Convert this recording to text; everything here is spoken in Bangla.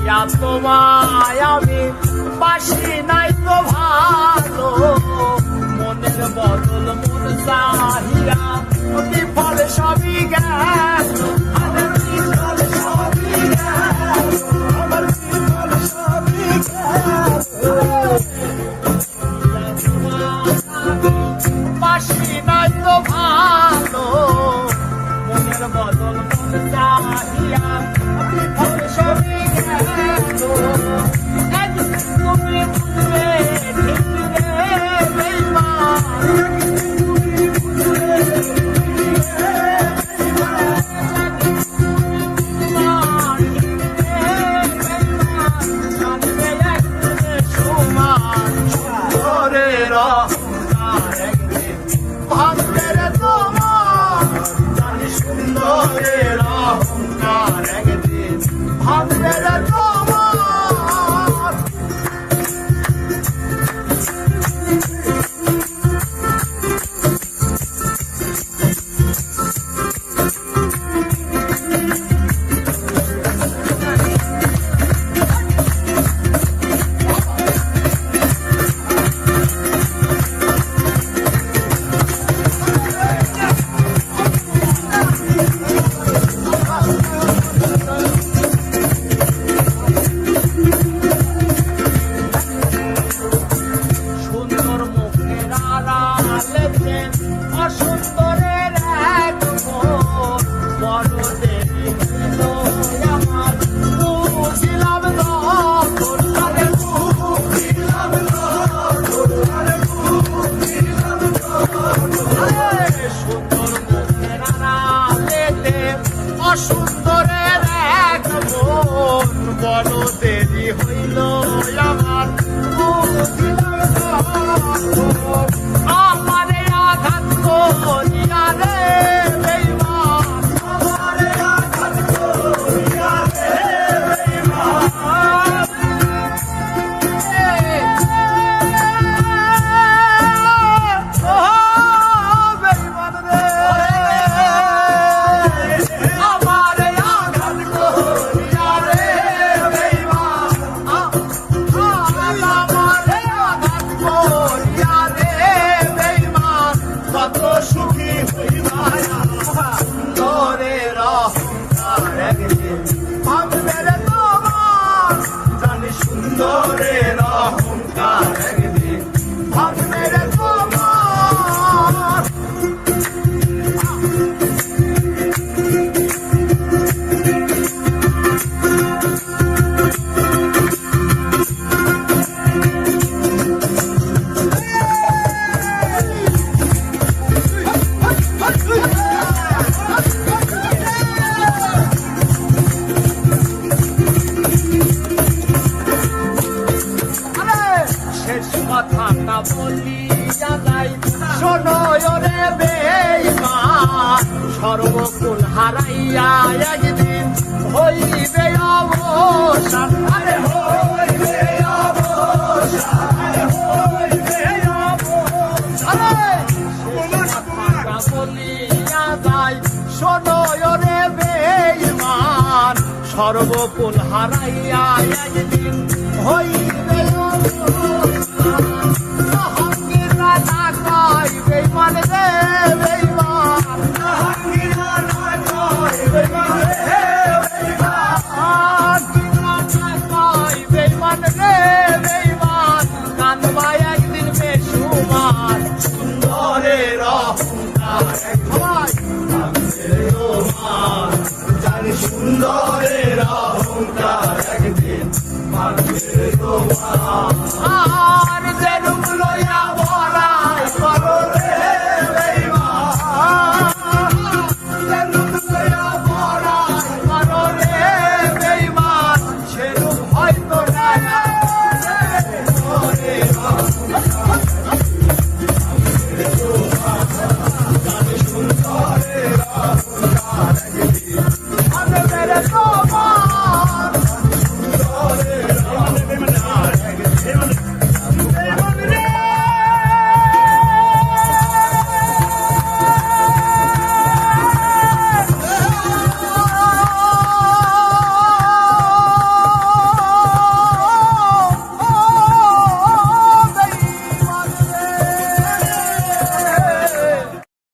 পাইয়া তোমায় আমি বাসি নাই তো ভালো, মনের বদল মন চাহিয়া বিফল সবই গেল, বিফল সবই গেল, আমার বিফল সবই বাসি নাই তো ভালো, মনের বদল মন চাহিয়া বিফল সবই গেল। তুমি বুঝবে ঠিক রে বেঈমান, সুন্দরের অহংকার একদিন ভাঙবে রে তোমার। অসুন্দরের এক মন বড় দেবী হইল আমার, বুঝিলাম দখল, আরে বুঝিলাম দখল, আরে বুঝিলাম দখল, সুন্দর মুখের আড়ালেতে অসুন্দরের এক মন বড় দেবী হইল আমার, বুঝিলাম দখল। আমারে আঘাত করিয়া রে বেঈমান, আমারে আঘাত করিয়া রে বেঈমান, ও বেঈমান রে, আমারে আঘাত করিয়া রে বেঈমান, আমারে আঘাত করিয়া রে বেঈমান, কত সুখী হইবায়া তোরের অহংকার একদিন ভাঙবে রে তোমার, জানি সুন্দরের অহংকার একদিন ভাঙবে রে তোমার। শেষ কথাটা বলিয়া যাই শোনো রে বেঈমান, সর্বকুল হারাইয়া একদিন হইবে অবসান, আরে হইবে অবসান, আরে হইবে অবসান, শেষ কথাটা বলিয়া যাই শোনো রে বেঈমান, সর্বকুল হারাইয়া একদিন হইবে অবসান। অহংকার না কয় বেঈমান রে বেঈমান, অহংকার না কয় বেঈমান রে বেঈমান, অহংকার না কয় বেঈমান রে বেঈমান, কাঁদবা একদিন বেশুমার, সুন্দরের অহংকার একদিন ভাঙবে তোমার, জানি সুন্দরের অহংকার একদিন ভাঙবে তোমার।